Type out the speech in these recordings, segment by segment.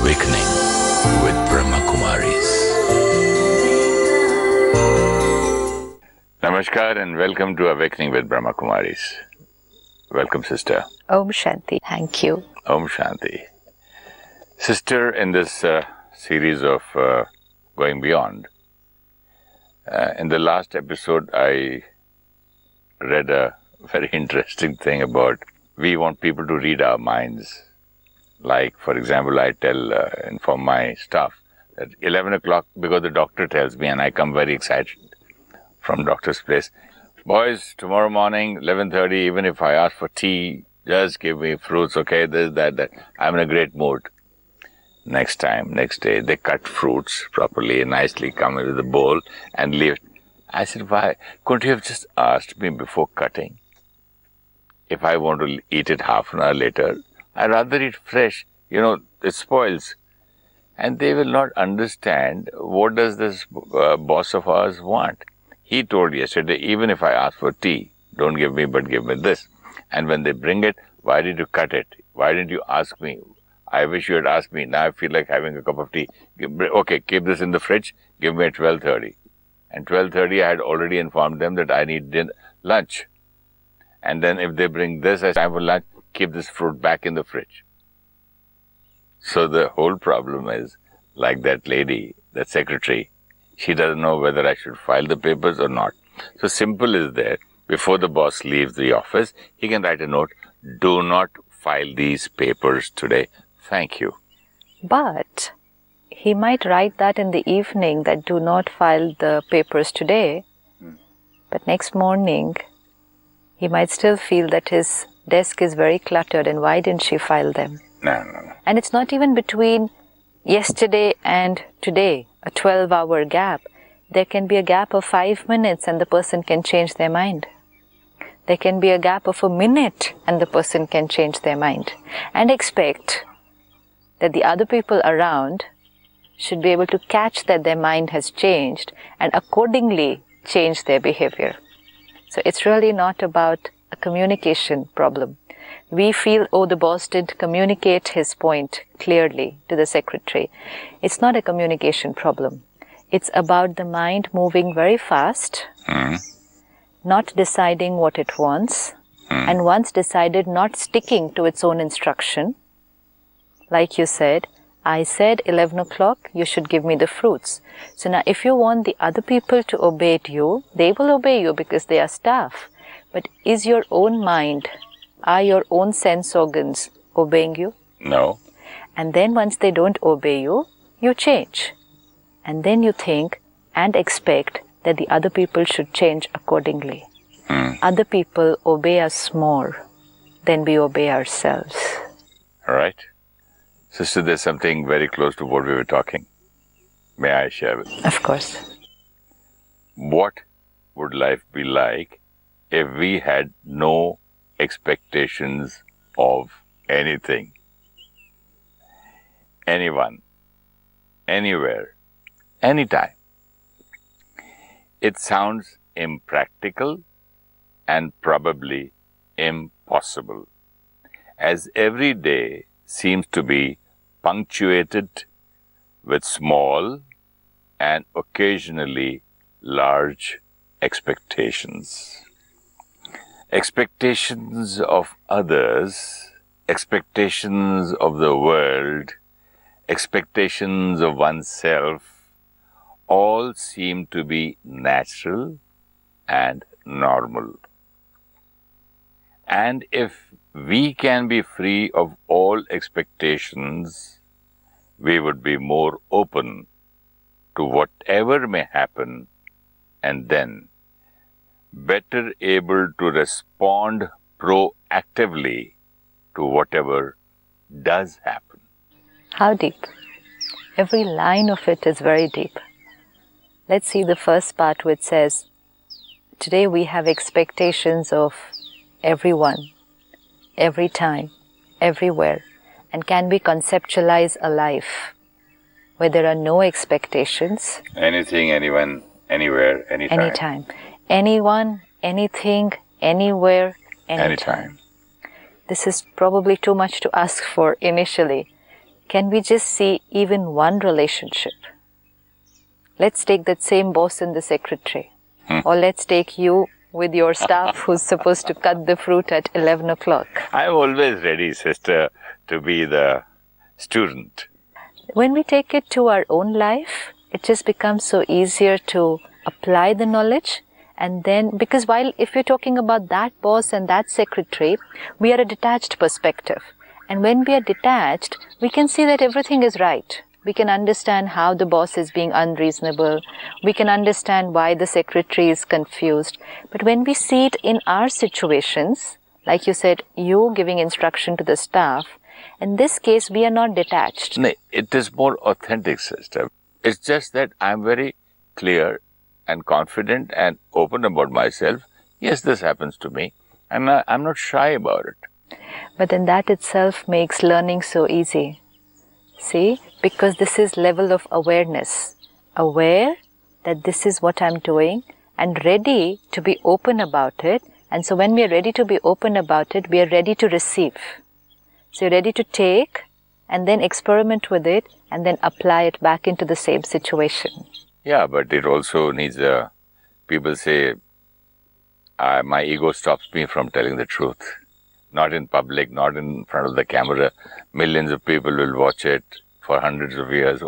Awakening with Brahmakumaris. Namaskar and welcome to Awakening with Brahmakumaris. Welcome, sister. Om Shanti. Thank you. Om Shanti. Sister, in this series of Going Beyond, in the last episode I read a very interesting thing about we want people to read our minds. Like, for example, I inform my staff that 11 o'clock, because the doctor tells me and I come very excited from doctor's place, boys, tomorrow morning, 11:30, even if I ask for tea, just give me fruits, okay, this, that. I'm in a great mood. Next day, they cut fruits properly, nicely, come with a bowl and leave. I said, why? Couldn't you have just asked me before cutting? If I want to eat it half an hour later, I'd rather eat fresh. You know, it spoils. And they will not understand what does this boss of ours want. He told yesterday, even if I ask for tea, don't give me, but give me this. And when they bring it, why did you cut it? Why didn't you ask me? I wish you had asked me. Now I feel like having a cup of tea. Okay, keep this in the fridge. Give me at 12:30. And 12:30, I had already informed them that I need lunch. And then if they bring this as time for lunch, keep this fruit back in the fridge. So the whole problem is, like that lady, that secretary, she doesn't know whether I should file the papers or not. So simple is there. Before the boss leaves the office, he can write a note, do not file these papers today. Thank you. But he might write that in the evening, that do not file the papers today. But next morning, he might still feel that his desk is very cluttered and why didn't she file them? No. And it's not even between yesterday and today, a 12-hour gap. There can be a gap of 5 minutes and the person can change their mind. There can be a gap of a minute and the person can change their mind. And expect that the other people around should be able to catch that their mind has changed and accordingly change their behavior. So it's really not about a communication problem. We feel, oh, the boss didn't communicate his point clearly to the secretary. It's not a communication problem. It's about the mind moving very fast, not deciding what it wants, and once decided, not sticking to its own instruction. Like you said, I said 11 o'clock, you should give me the fruits. So now if you want the other people to obey you, they will obey you because they are staff. But is your own mind, are your own sense organs obeying you? No. And then once they don't obey you, you change. And then you think and expect that the other people should change accordingly. Other people obey us more than we obey ourselves. All right. Sister, there's something very close to what we were talking. May I share with you? Of course. What would life be like if we had no expectations of anything? Anyone, anywhere, anytime. It sounds impractical and probably impossible, as every day seems to be punctuated with small and occasionally large expectations. Expectations of others, expectations of the world, expectations of oneself, all seem to be natural and normal. And if we can be free of all expectations, we would be more open to whatever may happen and then better able to respond proactively to whatever does happen. How deep? Every line of it is very deep. Let's see the first part which says, today we have expectations of everyone, every time, everywhere. And can we conceptualize a life where there are no expectations? Anything, anyone, anywhere, anytime. Anytime. Anyone, anything, anywhere, anytime. This is probably too much to ask for initially. can we just see even one relationship? Let's take that same boss and the secretary. Or let's take you with your staff who's supposed to cut the fruit at 11 o'clock. I'm always ready, sister, to be the student. When we take it to our own life, it just becomes so easier to apply the knowledge. And then, because while if you're talking about that boss and that secretary, we are a detached perspective. And when we are detached, we can see that everything is right. We can understand how the boss is being unreasonable. We can understand why the secretary is confused. But when we see it in our situations, like you said, you giving instruction to the staff, in this case, we are not detached. No, it is more authentic, sister. It's just that I'm very clear and confident and open about myself. Yes, this happens to me. And I'm not shy about it. But then that itself makes learning so easy. See, because this is level of awareness. Aware that this is what I'm doing and ready to be open about it. And so when we are ready to be open about it, we are ready to receive. So you're ready to take and then experiment with it and then apply it back into the same situation. Yeah, but it also needs people say, my ego stops me from telling the truth. Not in public, not in front of the camera. Millions of people will watch it for hundreds of years.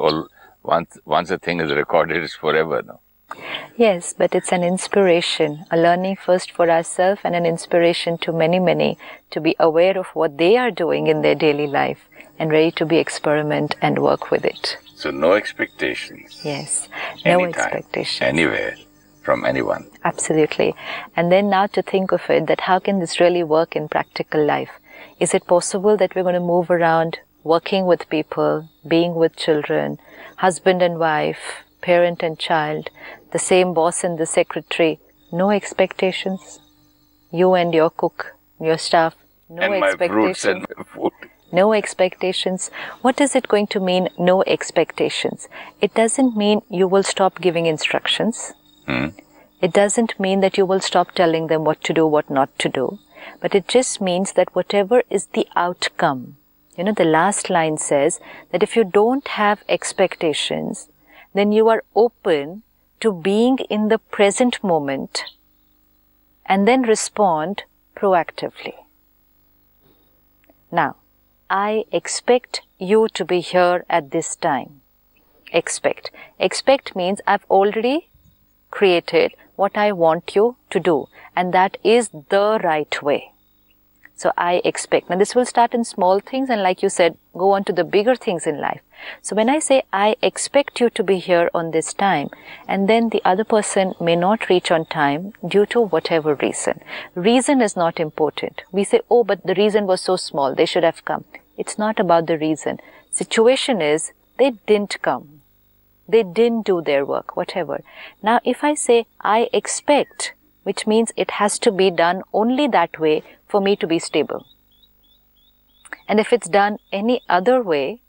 Once a thing is recorded, it's forever. No? Yes, but it's an inspiration, a learning first for ourselves and an inspiration to many, many to be aware of what they are doing in their daily life and ready to be experiment and work with it. So no expectations. Yes, no Anytime, expectations. Anywhere, from anyone. Absolutely. And then now to think of it, that how can this really work in practical life? Is it possible that we're going to move around working with people, being with children, husband and wife, parent and child, the same boss and the secretary, no expectations? You and your cook, your staff, no and expectations. My fruits and my food. No expectations. What is it going to mean, no expectations? It doesn't mean you will stop giving instructions. It doesn't mean that you will stop telling them what to do, what not to do. But it just means that whatever is the outcome, the last line says that if you don't have expectations, then you are open to being in the present moment and then respond proactively. Now, I expect you to be here at this time. Expect. Expect means I've already created what I want you to do, and that is the right way. So I expect. Now this will start in small things and like you said, go on to the bigger things in life. So when I say I expect you to be here on this time, and then the other person may not reach on time due to whatever reason. Reason is not important. We say, oh, but the reason was so small, they should have come. It's not about the reason. Situation is, they didn't come. They didn't do their work, whatever. Now if I say I expect, which means it has to be done only that way for me to be stable. And if it's done any other way,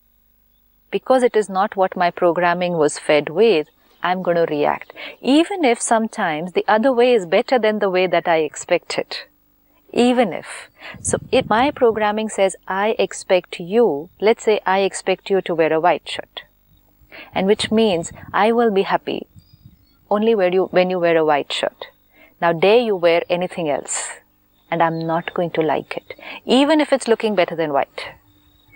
because it is not what my programming was fed with, I'm going to react. Even if sometimes the other way is better than the way that I expected. Even if. So if my programming says I expect you, let's say I expect you to wear a white shirt. And which means I will be happy only when you wear a white shirt. Now dare you wear anything else, and I'm not going to like it. Even if it's looking better than white,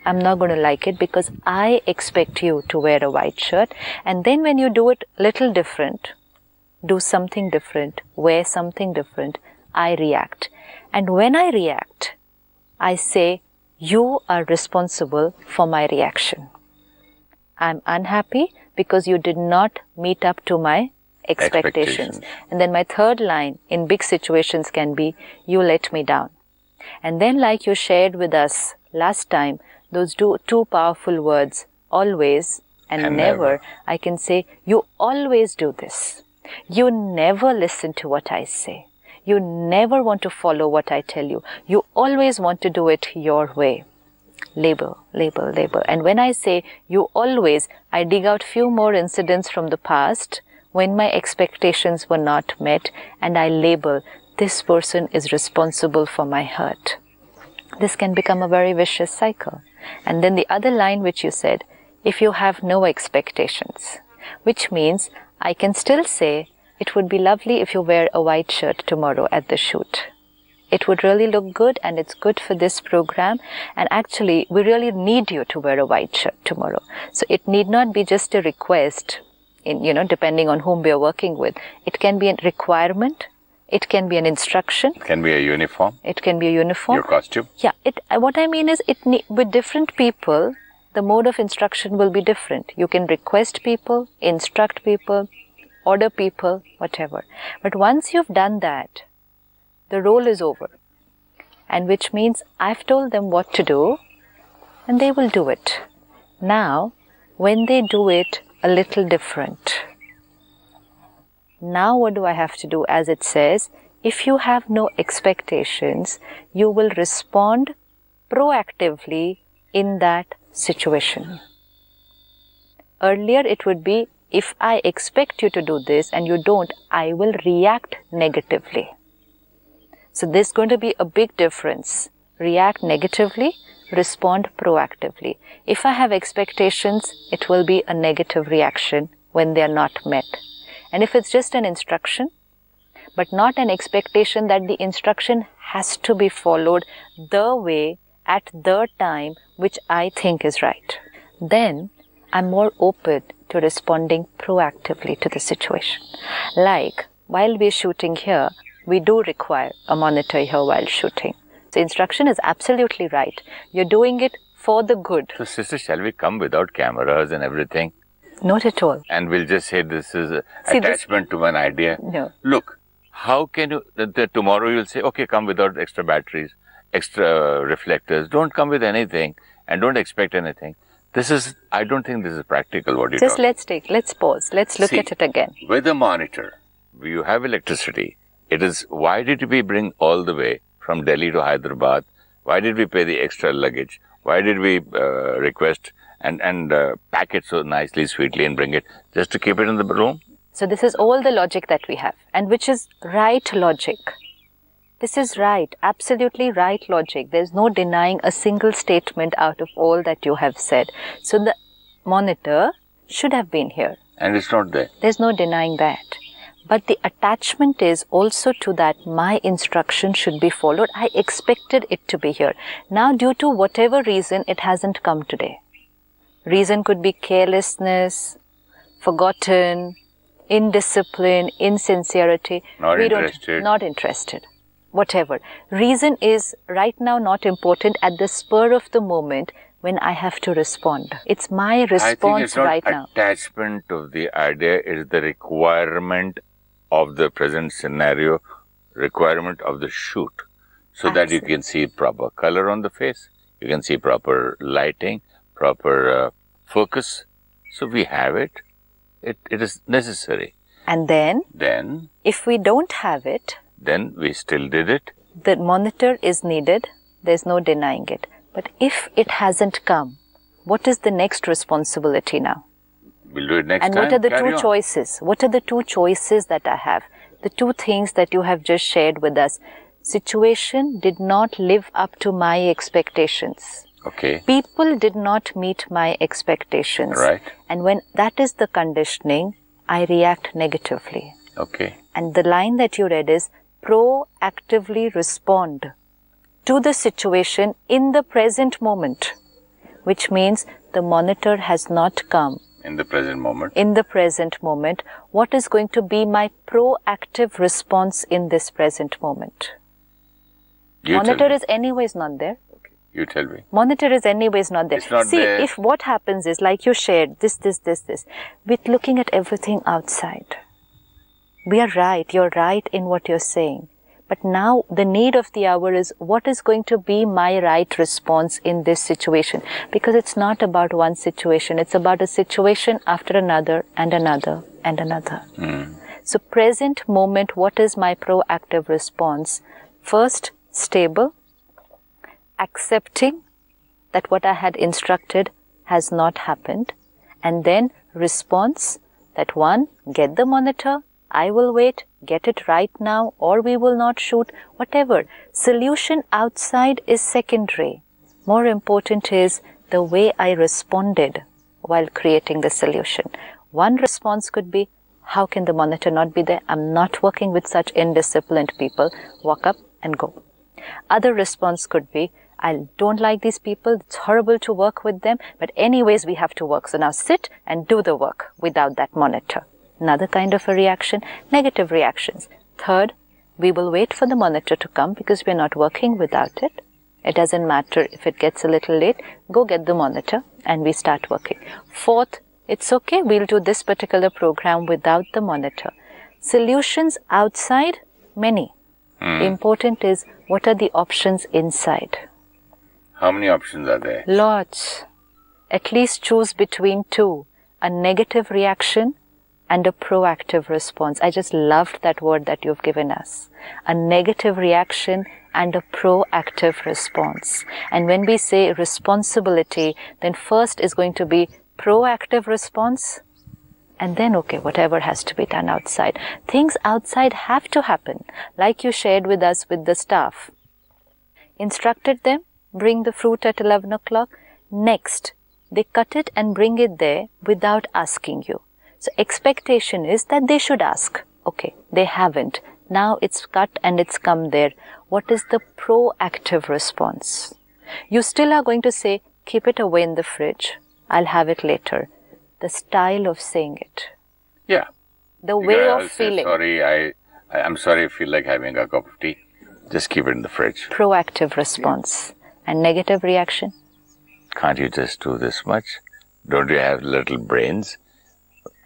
I'm not going to like it because I expect you to wear a white shirt. And then when you do it little different, do something different, wear something different, I react. And when I react, I say, you are responsible for my reaction. I'm unhappy because you did not meet up to my expectations. And then my third line in big situations can be, you let me down. And then like you shared with us last time, those two powerful words, always and never, I can say, you always do this. You never listen to what I say. You never want to follow what I tell you. You always want to do it your way. Label, label, label. And when I say you always, I dig out few more incidents from the past when my expectations were not met, and I label, this person is responsible for my hurt. This can become a very vicious cycle. And then the other line which you said, if you have no expectations, which means I can still say, it would be lovely if you wear a white shirt tomorrow at the shoot. It would really look good and it's good for this program, and actually we really need you to wear a white shirt tomorrow. So it need not be just a request, depending on whom we are working with. It can be a requirement, it can be an instruction. It can be a uniform. It can be a uniform. Your costume. Yeah, what I mean is with different people, the mode of instruction will be different. You can request people, instruct people, order people, whatever. But once you've done that, the role is over, and which means I've told them what to do and they will do it. Now, when they do it a little different, now what do I have to do? As it says, if you have no expectations, you will respond proactively in that situation. Earlier it would be, if I expect you to do this and you don't, I will react negatively. So there's going to be a big difference. React negatively, respond proactively. If I have expectations, it will be a negative reaction when they are not met. And if it's just an instruction, but not an expectation that the instruction has to be followed the way, at the time, which I think is right, then I'm more open to responding proactively to the situation. Like, while we're shooting here, we do require a monitor here while shooting. The instruction is absolutely right. You're doing it for the good. So, sister, shall we come without cameras and everything? Not at all. And we'll just say this is an attachment to an idea. No. Look, how can you, tomorrow you'll say, okay, come without extra batteries, extra reflectors. Don't come with anything and don't expect anything. I don't think this is practical, what you Just let's pause. Let's look at it again. With a monitor, you have electricity. Why did we bring all the way from Delhi to Hyderabad? Why did we pay the extra luggage? Why did we request and pack it so nicely, sweetly and bring it just to keep it in the room? So this is all the logic that we have, and which is right logic. This is right, absolutely right logic. There's no denying a single statement out of all that you have said. So the monitor should have been here. And it's not there. There's no denying that. But the attachment is also to that my instruction should be followed. I expected it to be here. Now, due to whatever reason, it hasn't come today. Reason could be carelessness, forgotten, indiscipline, insincerity. Not interested. Whatever. Reason is right now not important at the spur of the moment when I have to respond. It's my response right now. Attachment of the idea is the requirement of the present scenario, requirement of the shoot, so that you can see proper color on the face, you can see proper lighting, proper focus. So we have it. It is necessary. And then, if we don't have it, then we still did it. The monitor is needed. There's no denying it. But if it hasn't come, what is the next responsibility now? We'll do it next time. And what are the two choices? What are the two choices that I have? The two things that you have just shared with us. Situation did not live up to my expectations. Okay. People did not meet my expectations. Right. And when that is the conditioning, I react negatively. Okay. And the line that you read is proactively respond to the situation in the present moment, which means the monitor has not come. In the present moment. In the present moment. What is going to be my proactive response in this present moment? Monitor is anyways not there. Okay. You tell me. Monitor is anyways not there. It's not See, there. if what happens is, like you shared, this, with looking at everything outside. We are right, you're right in what you're saying. But now the need of the hour is, what is going to be my right response in this situation? Because it's not about one situation, it's about a situation after another and another and another. So present moment, what is my proactive response? First, stable, accepting that what I had instructed has not happened. And then response that one, get the monitor, I will wait, get it right now, or we will not shoot, whatever. Solution outside is secondary. More important is the way I responded while creating the solution. One response could be, how can the monitor not be there? I'm not working with such indisciplined people. Walk up and go. Other response could be, I don't like these people. It's horrible to work with them. But anyways, we have to work. So now sit and do the work without that monitor. Another kind of a reaction, negative reactions. Third, we will wait for the monitor to come because we're not working without it. It doesn't matter if it gets a little late. Go get the monitor and we start working. Fourth, it's okay. We'll do this particular program without the monitor. Solutions outside, many. Important is, what are the options inside? How many options are there? Lots. At least choose between two. A negative reaction and a proactive response. I just loved that word that you've given us. A negative reaction and a proactive response. And when we say responsibility, then first is going to be proactive response, and then, okay, whatever has to be done outside. Things outside have to happen, like you shared with us with the staff. Instructed them, bring the fruit at 11 o'clock. Next, they cut it and bring it there without asking you. So expectation is that they should ask. Okay, they haven't. Now it's cut and it's come there. What is the proactive response? You still are going to say, keep it away in the fridge. I'll have it later. The style of saying it. Yeah. The way of feeling. Sorry, I'm sorry, I feel like having a cup of tea. Just keep it in the fridge. Proactive response. And negative reaction? Can't you just do this much? Don't you have little brains?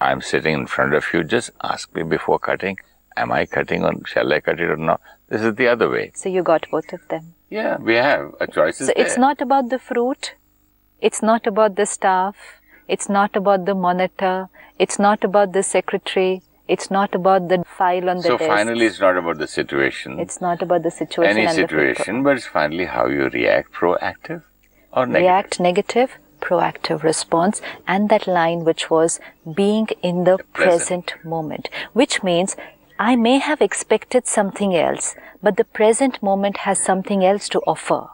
I'm sitting in front of you. Just ask me before cutting. Am I cutting or shall I cut it or not? This is the other way. So you got both of them. Yeah, we have a choice. So it's not about the fruit. It's not about the staff. It's not about the monitor. It's not about the secretary. It's not about the file on the desk. So finally, it's not about the situation. It's not about the situation. Any situation, but it's finally how you react, proactive or negative. React negative, proactive response, and that line which was being in the present moment, which means I may have expected something else, but the present moment has something else to offer.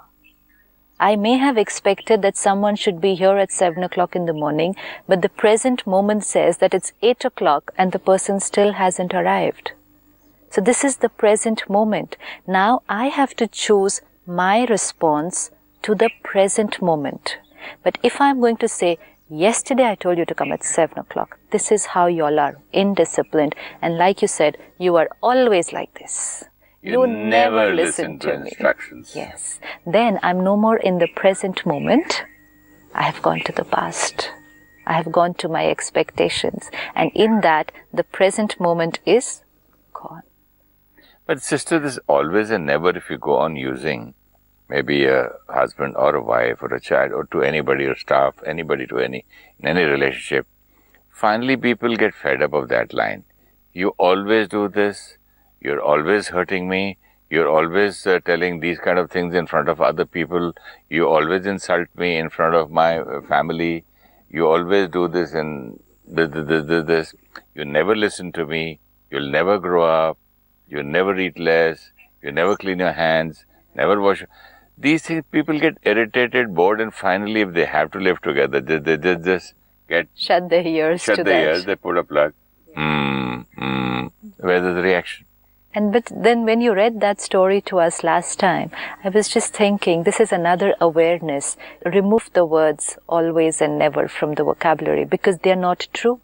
I may have expected that someone should be here at 7 o'clock in the morning, but the present moment says that it's 8 o'clock and the person still hasn't arrived. So this is the present moment. Now I have to choose my response to the present moment. But if I'm going to say, yesterday I told you to come at 7 o'clock, this is how you all are, indisciplined. And like you said, you are always like this. You never listen to instructions. Yes. Then I'm no more in the present moment. I have gone to the past. I have gone to my expectations. And in that, the present moment is gone. But sister, there's always a never if you go on using maybe a husband or a wife or a child or to anybody or staff, anybody to in any relationship. Finally, people get fed up of that line. You always do this. You're always hurting me. You're always telling these kind of things in front of other people. You always insult me in front of my family. You always do this and this. You never listen to me. You'll never grow up. You never eat less. You never clean your hands. Never wash. These things, people get irritated, bored, and finally, if they have to live together, they just get... Shut their ears to that. Shut their ears, they put a plug. Where's the reaction? But then when you read that story to us last time, I was just thinking, this is another awareness. Remove the words always and never from the vocabulary because they are not true.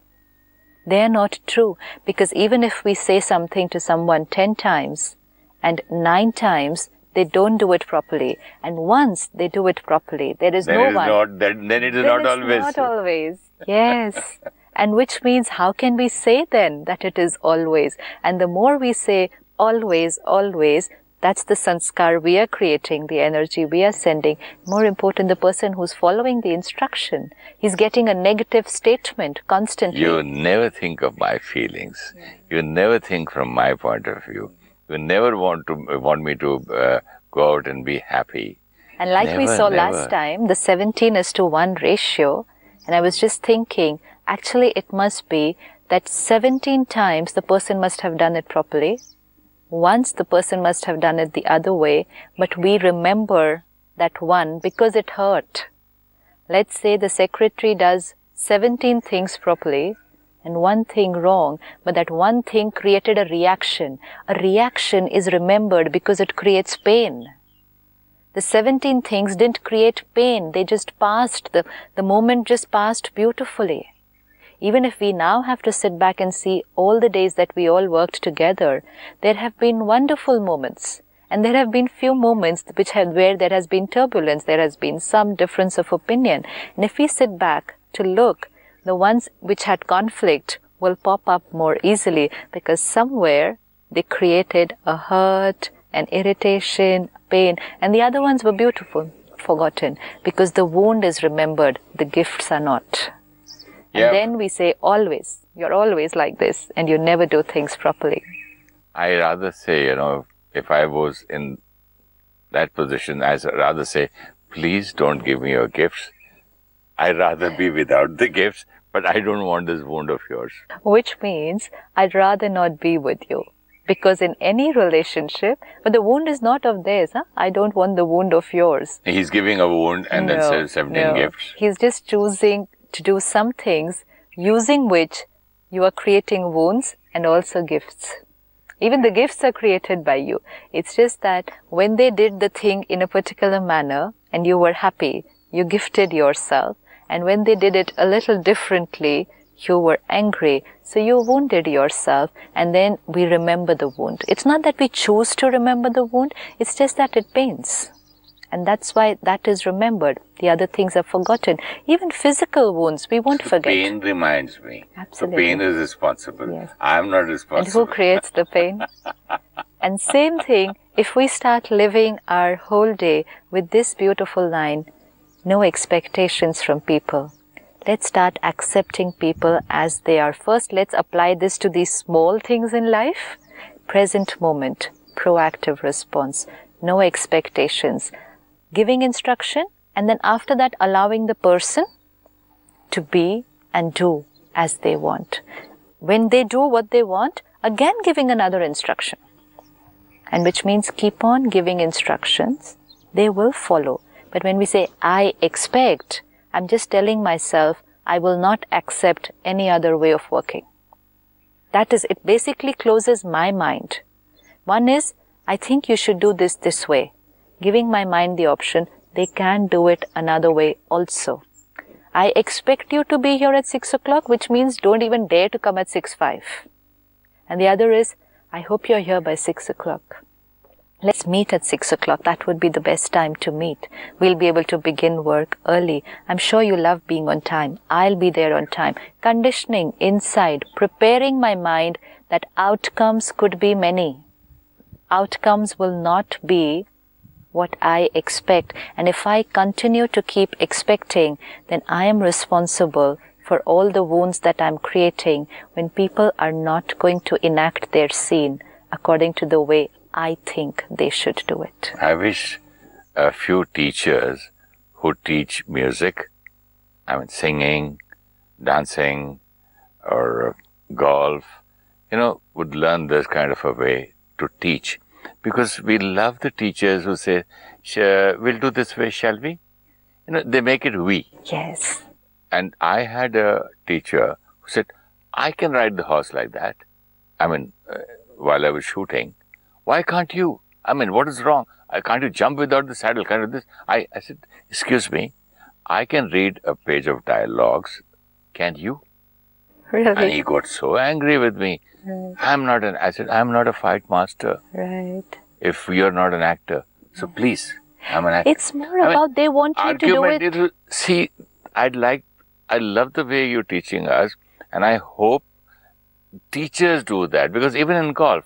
They are not true because even if we say something to someone 10 times and 9 times, they don't do it properly. And once they do it properly, there is no one. Then it is not always. Not always. Yes. And which means how can we say then that it is always? And the more we say always, always, that's the sanskar we are creating, the energy we are sending. More important, the person who's following the instruction, he's getting a negative statement constantly. You never think of my feelings. You never think from my point of view. You never want me to go out and be happy. And like we saw last time, the 17:1 ratio, and I was just thinking, actually it must be that 17 times the person must have done it properly. Once the person must have done it the other way, but we remember that one because it hurt. Let's say the secretary does 17 things properly and one thing wrong, but that one thing created a reaction. A reaction is remembered because it creates pain. The 17 things didn't create pain, they just passed, the moment just passed beautifully. Even if we now have to sit back and see all the days that we all worked together, there have been wonderful moments. And there have been few moments where there has been turbulence, there has been some difference of opinion. And if we sit back to look, the ones which had conflict will pop up more easily because somewhere they created a hurt, an irritation, pain, and the other ones were beautiful, forgotten, because the wound is remembered, the gifts are not. And then we say, always, you're always like this, and you never do things properly. I rather say, if I was in that position, I'd rather say, please don't give me your gifts. I'd rather be without the gifts, but I don't want this wound of yours. Which means, I'd rather not be with you. Because in any relationship, but the wound is not of theirs. I don't want the wound of yours. He's giving a wound and then says 17 gifts. He's just choosing to do some things using which you are creating wounds and also gifts. Even the gifts are created by you. It's just that when they did the thing in a particular manner and you were happy, you gifted yourself. And when they did it a little differently, you were angry, so you wounded yourself, and then we remember the wound. It's not that we choose to remember the wound, it's just that it pains. And that's why that is remembered. The other things are forgotten. Even physical wounds, we won't forget. Pain reminds me. Absolutely. The pain is responsible. Yes. I'm not responsible. And who creates the pain? And same thing, if we start living our whole day with this beautiful line, no expectations from people. Let's start accepting people as they are. First, let's apply this to these small things in life. Present moment, proactive response, no expectations. Giving instruction, and then after that, allowing the person to be and do as they want. When they do what they want, again giving another instruction. And which means keep on giving instructions, they will follow. But when we say, I expect, I'm just telling myself, I will not accept any other way of working. That is, it basically closes my mind. One is, I think you should do this way. Giving my mind the option, they can do it another way also. I expect you to be here at 6 o'clock, which means don't even dare to come at 6:05. And the other is, I hope you're here by 6 o'clock. Let's meet at 6 o'clock. That would be the best time to meet. We'll be able to begin work early. I'm sure you love being on time. I'll be there on time. Conditioning inside, preparing my mind that outcomes could be many. Outcomes will not be what I expect. And if I continue to keep expecting, then I am responsible for all the wounds that I'm creating when people are not going to enact their scene according to the way I think they should do it. I wish a few teachers who teach music, singing, dancing, or golf, would learn this kind of a way to teach. Because we love the teachers who say, we'll do this way, shall we? They make it we. Yes. And I had a teacher who said, I can ride the horse like that. While I was shooting. Why can't you? What is wrong? Can't you jump without the saddle? Can't you this? I said, excuse me, I can read a page of dialogues. Can't you? Really? And he got so angry with me. Right. I said, I'm not a fight master. Right. If you're not an actor. So please, I'm an actor. It's more about they want you to do it. See, I love the way you're teaching us, and I hope teachers do that, because even in golf,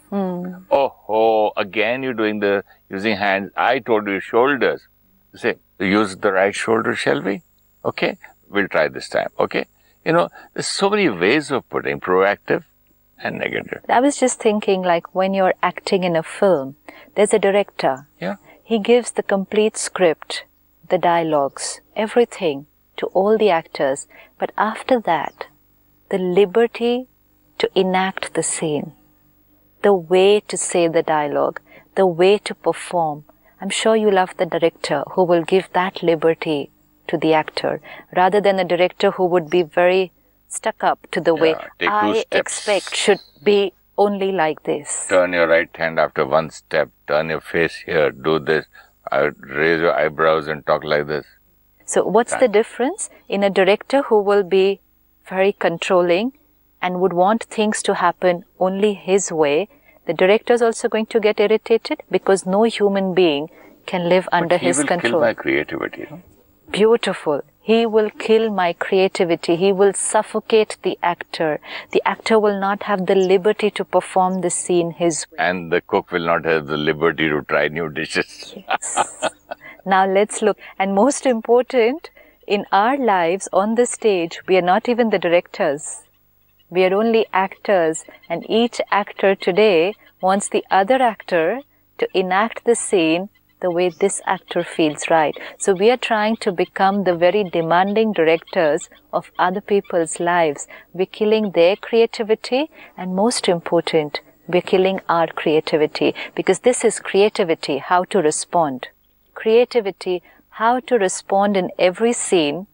again you're doing using hands. I told you shoulders. You say, use the right shoulder, shall we? Okay, we'll try this time. Okay, there's so many ways of putting proactive and negative. I was just thinking, like when you're acting in a film, there's a director. Yeah. He gives the complete script, the dialogues, everything to all the actors. But after that, the liberty to enact the scene, the way to say the dialogue, the way to perform. I'm sure you love the director who will give that liberty to the actor, rather than a director who would be very stuck up to the way I expect should be only like this. Turn your right hand after one step, turn your face here, do this, raise your eyebrows and talk like this. So what's the difference in a director who will be very controlling and would want things to happen only his way? The director is also going to get irritated because no human being can live under his control. He will kill my creativity. No? Beautiful. He will kill my creativity. He will suffocate the actor. The actor will not have the liberty to perform the scene his way. And the cook will not have the liberty to try new dishes. Yes. Now let's look. And most important, in our lives on the stage, we are not even the directors. We are only actors. And each actor today wants the other actor to enact the scene the way this actor feels right. So we are trying to become the very demanding directors of other people's lives. We're killing their creativity, and most important, we're killing our creativity, because this is creativity, how to respond. Creativity, how to respond in every scene,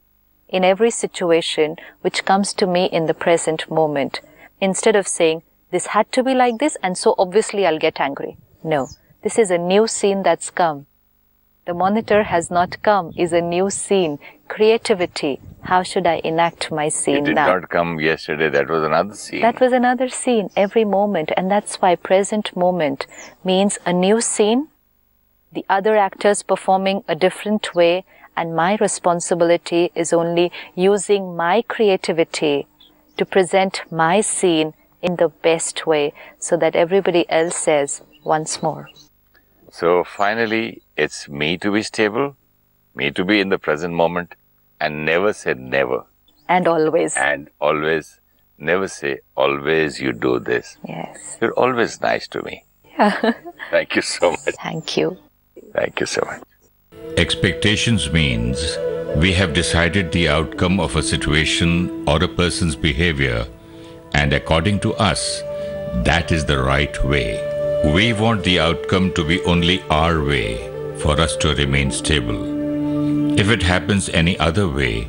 in every situation which comes to me in the present moment. Instead of saying, this had to be like this and so obviously I'll get angry. No. This is a new scene that's come. The monitor has not come, is a new scene. Creativity. How should I enact my scene now? It did not come yesterday, that was another scene. That was another scene, every moment. And that's why present moment means a new scene, the other actors performing a different way, and my responsibility is only using my creativity to present my scene in the best way so that everybody else says, once more. So finally, it's me to be stable, me to be in the present moment, and never say never. And always. And always, never say always you do this. Yes. You're always nice to me. Yeah. Thank you so much. Thank you. Thank you so much. Expectations means we have decided the outcome of a situation or a person's behavior, and according to us, that is the right way. We want the outcome to be only our way for us to remain stable. If it happens any other way,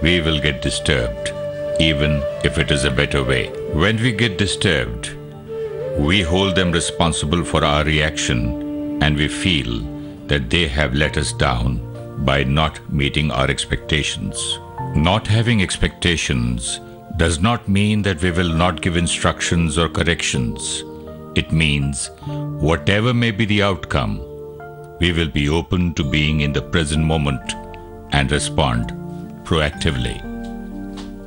we will get disturbed, even if it is a better way. When we get disturbed, we hold them responsible for our reaction, and we feel that they have let us down by not meeting our expectations. Not having expectations does not mean that we will not give instructions or corrections. It means whatever may be the outcome, we will be open to being in the present moment and respond proactively.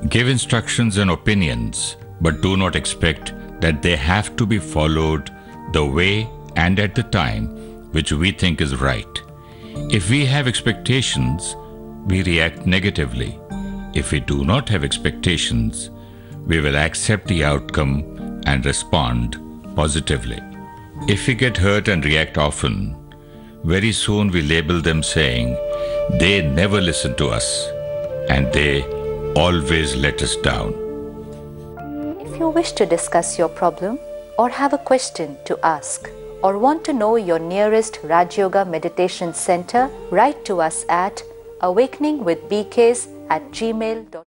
Give instructions and opinions, but do not expect that they have to be followed the way and at the time which we think is right. If we have expectations, we react negatively. If we do not have expectations, we will accept the outcome and respond positively. If we get hurt and react often, very soon we label them saying, they never listen to us and they always let us down. If you wish to discuss your problem or have a question to ask or want to know your nearest Rajayoga Meditation Center, write to us at awakeningwithbks@gmail.com.